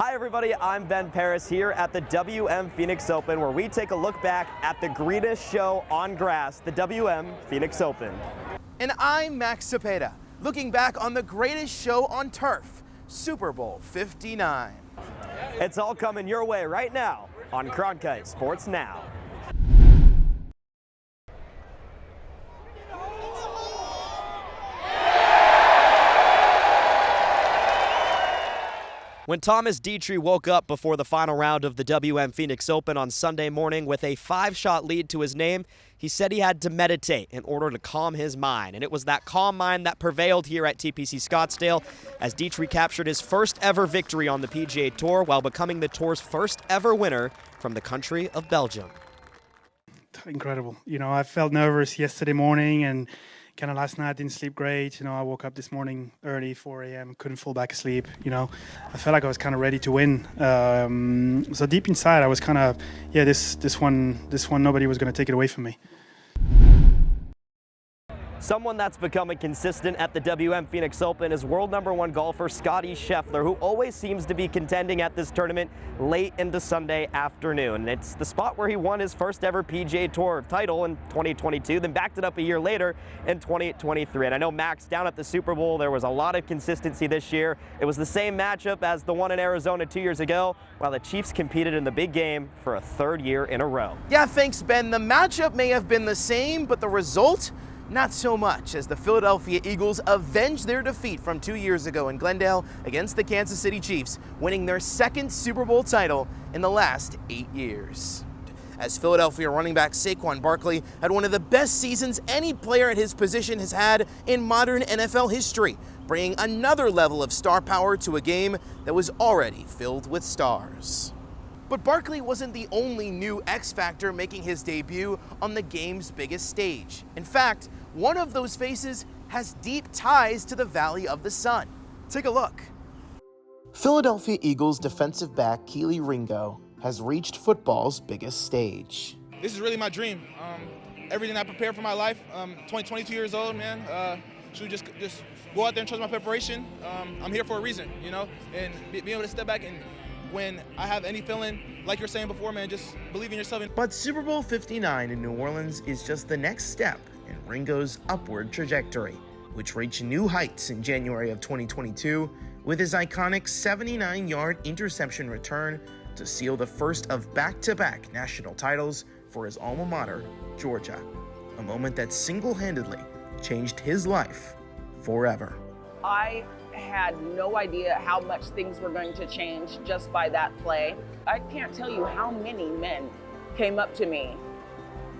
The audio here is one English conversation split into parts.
Hi everybody, I'm Ben Paris here at the WM Phoenix Open, where we take a look back at the greenest show on grass, the WM Phoenix Open. And I'm Max Cepeda, looking back on the greatest show on turf, Super Bowl 59. It's all coming your way right now on Cronkite Sports Now. When Thomas Dietrich woke up before the final round of the WM Phoenix Open on Sunday morning with a 5-shot lead to his name, he said he had to meditate in order to calm his mind. And it was that calm mind that prevailed here at TPC Scottsdale as Dietrich captured his first ever victory on the PGA Tour while becoming the tour's first ever winner from the country of Belgium. Incredible. I felt nervous yesterday morning and kind of last night didn't sleep great. I woke up this morning early, 4 a.m., couldn't fall back asleep. I felt like I was kind of ready to win. So deep inside, I was kind of, this one, nobody was going to take it away from me. Someone that's becoming consistent at the WM Phoenix Open is world #1 golfer Scottie Scheffler, who always seems to be contending at this tournament late into Sunday afternoon. It's the spot where he won his first ever PGA Tour title in 2022, then backed it up a year later in 2023. And I know, Max, down at the Super Bowl, there was a lot of consistency this year. It was the same matchup as the one in Arizona 2 years ago, while the Chiefs competed in the big game for a third year in a row. Yeah, thanks, Ben. The matchup may have been the same, but the result? Not so much, as the Philadelphia Eagles avenged their defeat from 2 years ago in Glendale against the Kansas City Chiefs, winning their second Super Bowl title in the last 8 years. As Philadelphia running back Saquon Barkley had one of the best seasons any player at his position has had in modern NFL history, bringing another level of star power to a game that was already filled with stars. But Barkley wasn't the only new X Factor making his debut on the game's biggest stage. In fact, one of those faces has deep ties to the Valley of the Sun. Take a look. Philadelphia Eagles defensive back Keely Ringo has reached football's biggest stage. This is really my dream. Everything I prepared for my life. 22 years old, man. Should just go out there and trust my preparation. I'm here for a reason, and being able to step back and when I have any feeling, like you're saying before, man, just believe in yourself. But Super Bowl 59 in New Orleans is just the next step in Ringo's upward trajectory, which reached new heights in January of 2022 with his iconic 79-yard interception return to seal the first of back-to-back national titles for his alma mater, Georgia, a moment that single-handedly changed his life forever. I had no idea how much things were going to change just by that play. I can't tell you how many men came up to me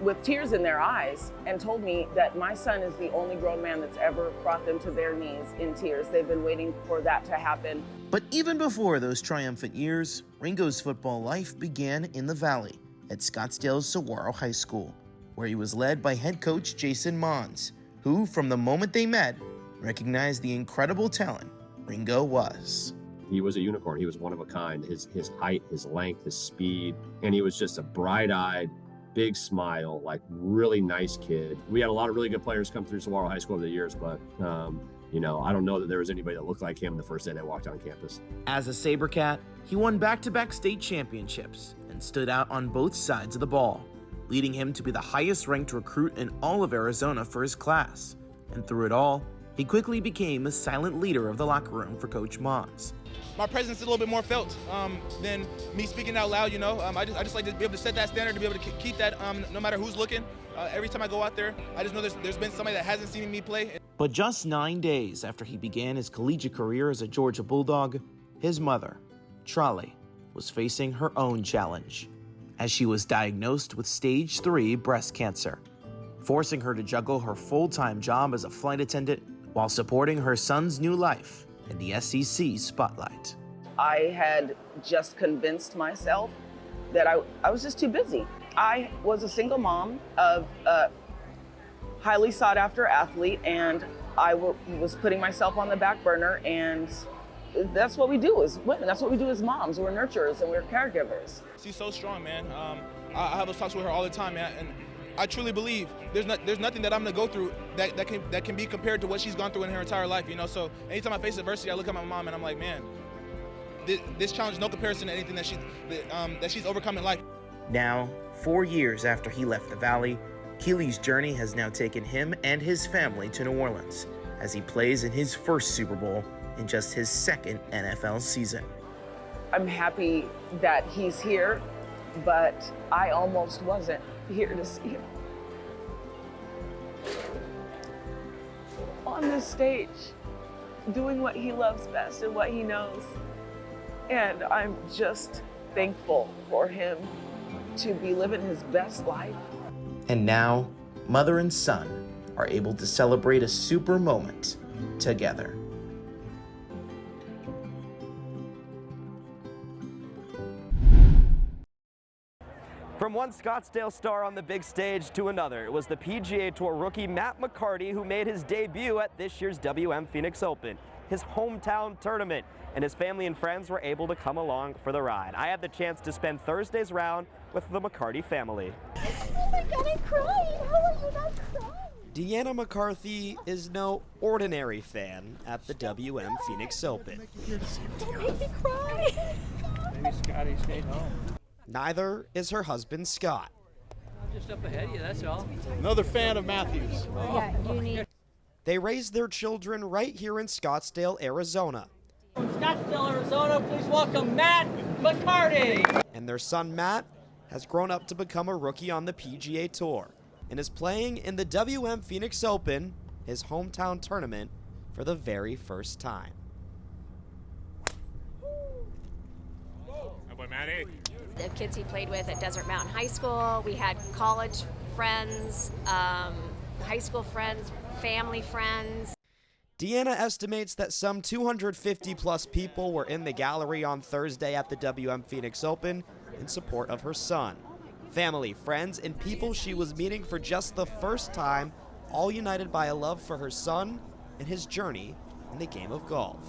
with tears in their eyes and told me that my son is the only grown man that's ever brought them to their knees in tears. They've been waiting for that to happen. But even before those triumphant years, Ringo's football life began in the Valley at Scottsdale's Saguaro High School, where he was led by head coach Jason Mons, who, from the moment they met, recognized the incredible talent Ringo was. He was a unicorn. He was one of a kind. His height, his length, his speed, and he was just a bright-eyed, big smile, like really nice kid. We had a lot of really good players come through Saguaro High School over the years, but I don't know that there was anybody that looked like him the first day they walked on campus. As a Sabercat, he won back-to-back state championships and stood out on both sides of the ball, leading him to be the highest-ranked recruit in all of Arizona for his class. And through it all, he quickly became a silent leader of the locker room for Coach Mons. My presence is a little bit more felt than me speaking out loud, I just like to be able to set that standard, to be able to keep that no matter who's looking. Every time I go out there, I just know there's been somebody that hasn't seen me play. But just 9 days after he began his collegiate career as a Georgia Bulldog, his mother, Trolley, was facing her own challenge as she was diagnosed with stage 3 breast cancer, forcing her to juggle her full-time job as a flight attendant while supporting her son's new life in the SEC spotlight. I had just convinced myself that I was just too busy. I was a single mom of a highly sought-after athlete, and I was putting myself on the back burner, and that's what we do as women. That's what we do as moms. We're nurturers and we're caregivers. She's so strong, man. I have those talks with her all the time, man, and I truly believe there's nothing that I'm gonna go through that can be compared to what she's gone through in her entire life, So anytime I face adversity, I look at my mom and I'm like, man, this challenge is no comparison to anything that she's overcome in life. Now, 4 years after he left the Valley, Keely's journey has now taken him and his family to New Orleans as he plays in his first Super Bowl in just his second NFL season. I'm happy that he's here, but I almost wasn't here to see him on this stage, doing what he loves best and what he knows. And I'm just thankful for him to be living his best life. And now, mother and son are able to celebrate a super moment together. From one Scottsdale star on the big stage to another, it was the PGA Tour rookie Matt McCarty who made his debut at this year's WM Phoenix Open, his hometown tournament, and his family and friends were able to come along for the ride. I had the chance to spend Thursday's round with the McCarty family. Oh my God, I'm crying. How are you not crying? Deanna McCarthy is no ordinary fan at the WM Phoenix Open. Don't make me cry. Maybe Scotty stayed home. Neither is her husband, Scott. Just up ahead of you, that's all. Another fan of Matthews. Yeah, you need. They raised their children right here in Scottsdale, Arizona. From Scottsdale, Arizona, please welcome Matt McCarty. And their son, Matt, has grown up to become a rookie on the PGA Tour and is playing in the WM Phoenix Open, his hometown tournament, for the very first time. How about Matty? The kids he played with at Desert Mountain High School, we had college friends, high school friends, family friends. Deanna estimates that some 250 plus people were in the gallery on Thursday at the WM Phoenix Open in support of her son. Family, friends, and people she was meeting for just the first time, all united by a love for her son and his journey in the game of golf.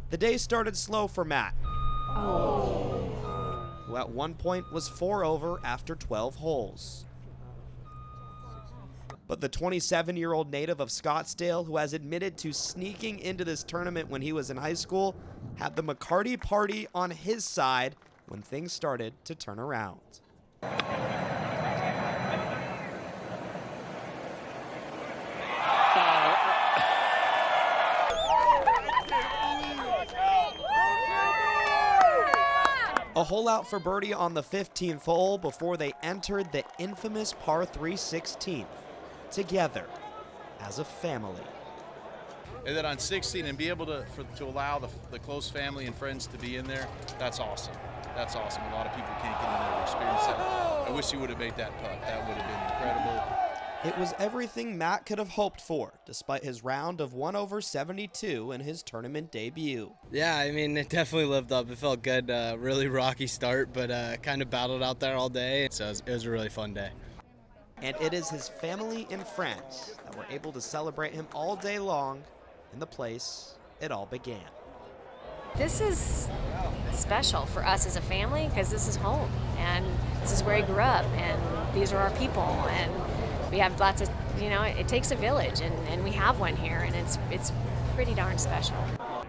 The day started slow for Matt, who at one point was 4 over after 12 holes. But the 27-year-old native of Scottsdale, who has admitted to sneaking into this tournament when he was in high school, had the McCarty party on his side when things started to turn around. A hole out for birdie on the 15th hole before they entered the infamous par 3 16th. Together as a family. And then on 16 and be able to allow the close family and friends to be in there, that's awesome. That's awesome. A lot of people can't get in there to experience that. I wish he would have made that putt. That would have been incredible. It was everything Matt could have hoped for, despite his round of 1 over 72 in his tournament debut. Yeah, I mean, it definitely lived up. It felt good. Really rocky start, but kind of battled out there all day. So it was a really fun day. And it is his family and friends that were able to celebrate him all day long in the place it all began. This is special for us as a family because this is home and this is where he grew up and these are our people and we have lots of, it takes a village and we have one here and it's pretty darn special.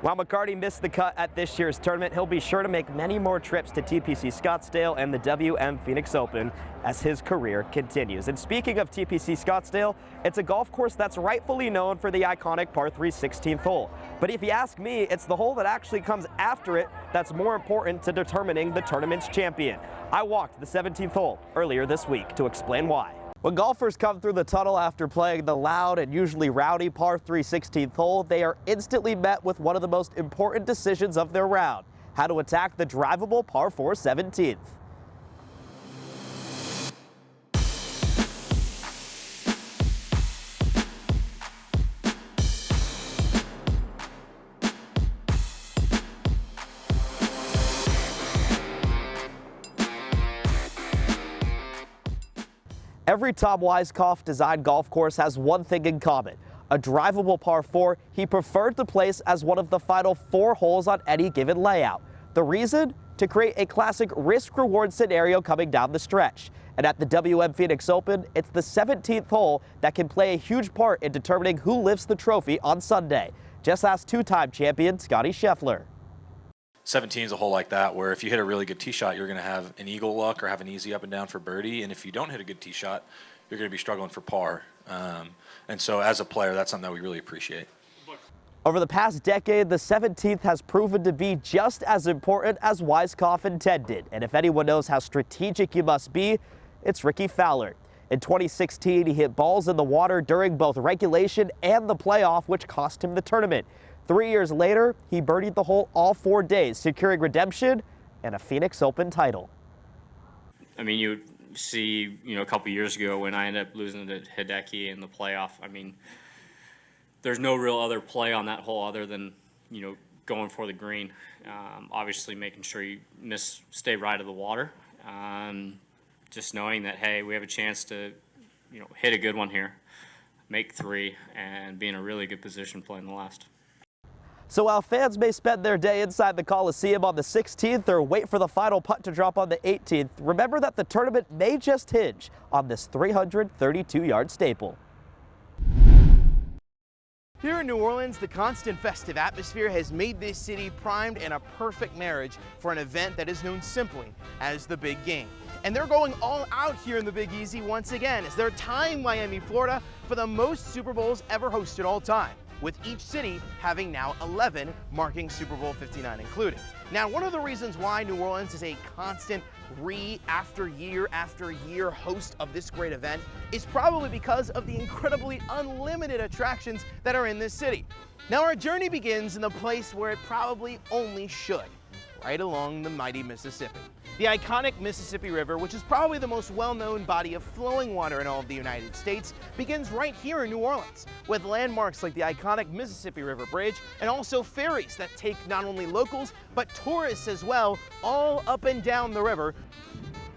While McCarty missed the cut at this year's tournament, he'll be sure to make many more trips to TPC Scottsdale and the WM Phoenix Open as his career continues. And speaking of TPC Scottsdale, it's a golf course that's rightfully known for the iconic par 3 16th hole. But if you ask me, it's the hole that actually comes after it that's more important to determining the tournament's champion. I walked the 17th hole earlier this week to explain why. When golfers come through the tunnel after playing the loud and usually rowdy par 3 16th hole, they are instantly met with one of the most important decisions of their round: how to attack the drivable par 4 17th. Every Tom Weiskopf designed golf course has one thing in common: a drivable par 4 he preferred to place as one of the final 4 holes on any given layout. The reason? To create a classic risk-reward scenario coming down the stretch. And at the WM Phoenix Open, it's the 17th hole that can play a huge part in determining who lifts the trophy on Sunday. Just ask 2-time champion Scotty Scheffler. 17 is a hole like that where if you hit a really good tee shot, you're going to have an eagle look or have an easy up and down for birdie. And if you don't hit a good tee shot, you're going to be struggling for par. And so as a player, that's something that we really appreciate. Over the past decade, the 17th has proven to be just as important as Weiskopf intended. And if anyone knows how strategic you must be, it's Ricky Fowler. In 2016, he hit balls in the water during both regulation and the playoff, which cost him the tournament. 3 years later, he birdied the hole all 4 days, securing redemption and a Phoenix Open title. I mean, you see, a couple years ago when I ended up losing to Hideki in the playoff, I mean, there's no real other play on that hole other than, going for the green. Obviously making sure you stay right of the water. Just knowing that, hey, we have a chance to, hit a good one here, make 3, and be in a really good position playing the last. So while fans may spend their day inside the Coliseum on the 16th or wait for the final putt to drop on the 18th, remember that the tournament may just hinge on this 332-yard staple. Here in New Orleans, the constant festive atmosphere has made this city primed and a perfect marriage for an event that is known simply as the big game. And they're going all out here in the Big Easy once again as they're tying Miami, Florida for the most Super Bowls ever hosted all time, with each city having now 11, marking Super Bowl 59 included. Now, one of the reasons why New Orleans is a constant after year host of this great event is probably because of the incredibly unlimited attractions that are in this city. Now, our journey begins in the place where it probably only should, right along the mighty Mississippi. The iconic Mississippi River, which is probably the most well-known body of flowing water in all of the United States, begins right here in New Orleans, with landmarks like the iconic Mississippi River Bridge and also ferries that take not only locals, but tourists as well, all up and down the river.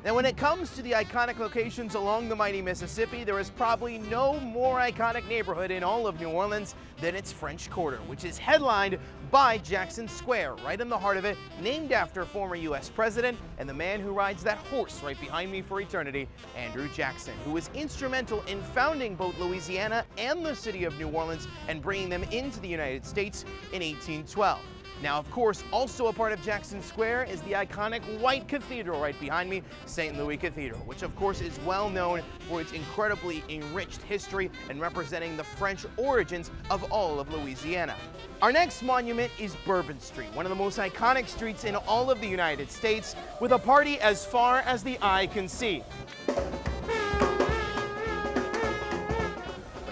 Now, when it comes to the iconic locations along the mighty Mississippi, there is probably no more iconic neighborhood in all of New Orleans than its French Quarter, which is headlined by Jackson Square, right in the heart of it, named after former U.S. President and the man who rides that horse right behind me for eternity, Andrew Jackson, who was instrumental in founding both Louisiana and the city of New Orleans and bringing them into the United States in 1812. Now, of course, also a part of Jackson Square is the iconic white cathedral right behind me, St. Louis Cathedral, which of course is well known for its incredibly enriched history and representing the French origins of all of Louisiana. Our next monument is Bourbon Street, one of the most iconic streets in all of the United States, with a party as far as the eye can see.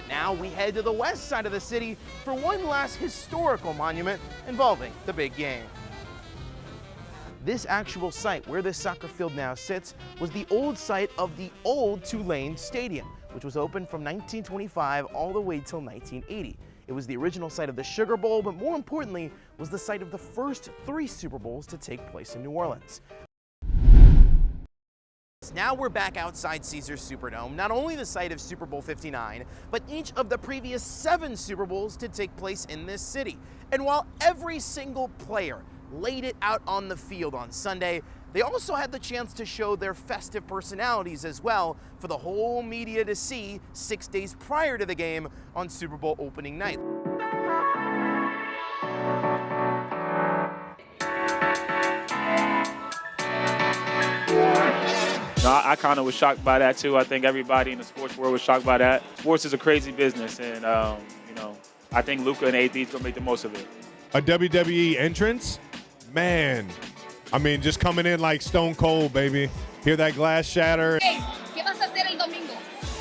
Now we head to the west side of the city for one last historical monument involving the big game. This actual site where this soccer field now sits was the old site of the old Tulane Stadium, which was open from 1925 all the way till 1980. It was the original site of the Sugar Bowl, but more importantly, was the site of the first 3 Super Bowls to take place in New Orleans. Now we're back outside Caesars Superdome, not only the site of Super Bowl 59, but each of the previous 7 Super Bowls to take place in this city. And while every single player laid it out on the field on Sunday, they also had the chance to show their festive personalities as well for the whole media to see 6 days prior to the game on Super Bowl opening night. No, I kind of was shocked by that too. I think everybody in the sports world was shocked by that. Sports is a crazy business, and I think Luka and AD is gonna make the most of it. A WWE entrance, man. I mean, just coming in like Stone Cold, baby. Hear that glass shatter. Hey, ¿qué vas a hacer el domingo?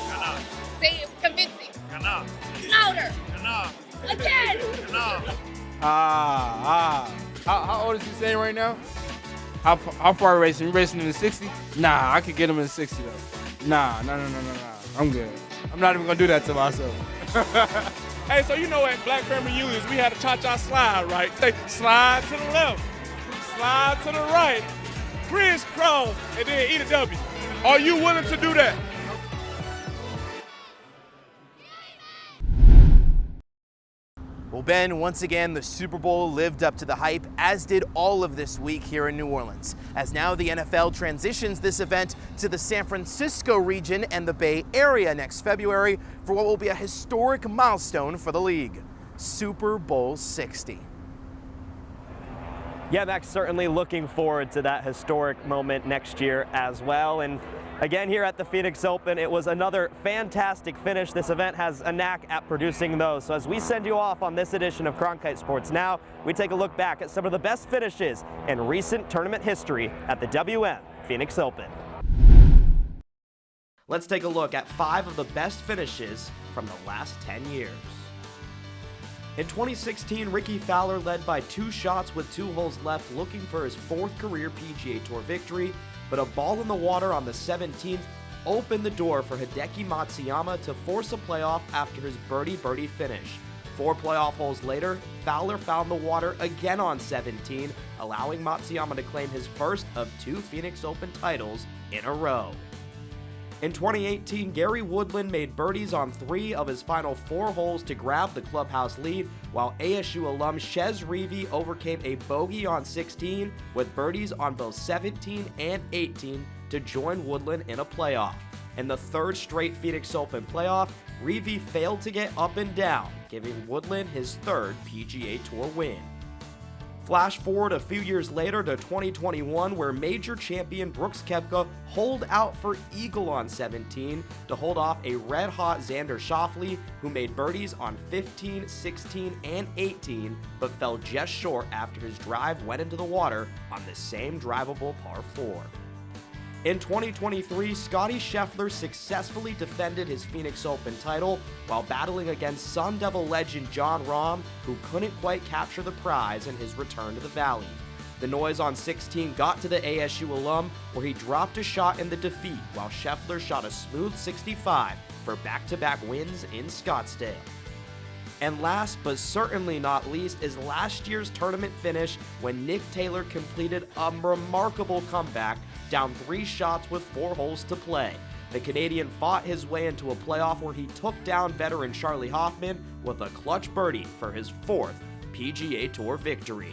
Ganar. Say it convincing. Ganar. Louder. Ganar. Again. Ganar. How old is he saying right now? How far are you racing? You racing in the 60? Nah, I could get him in the 60 though. Nah. I'm good. I'm not even gonna do that to myself. Hey, so you know at Black Family Unions, we had a cha-cha slide, right? Say, slide to the left, slide to the right, crisscross, and then eat a W. Are you willing to do that? Well, Ben, once again, the Super Bowl lived up to the hype, as did all of this week here in New Orleans, as now the NFL transitions this event to the San Francisco region and the Bay Area next February for what will be a historic milestone for the league, Super Bowl 60. Yeah, Max, certainly looking forward to that historic moment next year as well. And again, here at the Phoenix Open, it was another fantastic finish. This event has a knack at producing those. So as we send you off on this edition of Cronkite Sports Now, we take a look back at some of the best finishes in recent tournament history at the WM Phoenix Open. Let's take a look at 5 of the best finishes from the last 10 years. In 2016, Ricky Fowler led by 2 shots with 2 holes left, looking for his 4th career PGA Tour victory, but a ball in the water on the 17th opened the door for Hideki Matsuyama to force a playoff after his birdie finish. 4 playoff holes later, Fowler found the water again on 17, allowing Matsuyama to claim his first of 2 Phoenix Open titles in a row. In 2018, Gary Woodland made birdies on 3 of his final 4 holes to grab the clubhouse lead, while ASU alum Chez Reavie overcame a bogey on 16 with birdies on both 17 and 18 to join Woodland in a playoff. In the 3rd straight Phoenix Open playoff, Reavie failed to get up and down, giving Woodland his 3rd PGA Tour win. Flash forward a few years later to 2021, where major champion Brooks Koepka holed out for eagle on 17 to hold off a red-hot Xander Schauffele, who made birdies on 15, 16, and 18, but fell just short after his drive went into the water on the same drivable par 4. In 2023, Scottie Scheffler successfully defended his Phoenix Open title while battling against Sun Devil legend Jon Rahm, who couldn't quite capture the prize in his return to the Valley. The noise on 16 got to the ASU alum, where he dropped a shot in the defeat while Scheffler shot a smooth 65 for back-to-back wins in Scottsdale. And last but certainly not least is last year's tournament finish when Nick Taylor completed a remarkable comeback down 3 shots with 4 holes to play. The Canadian fought his way into a playoff where he took down veteran Charlie Hoffman with a clutch birdie for his 4th PGA Tour victory.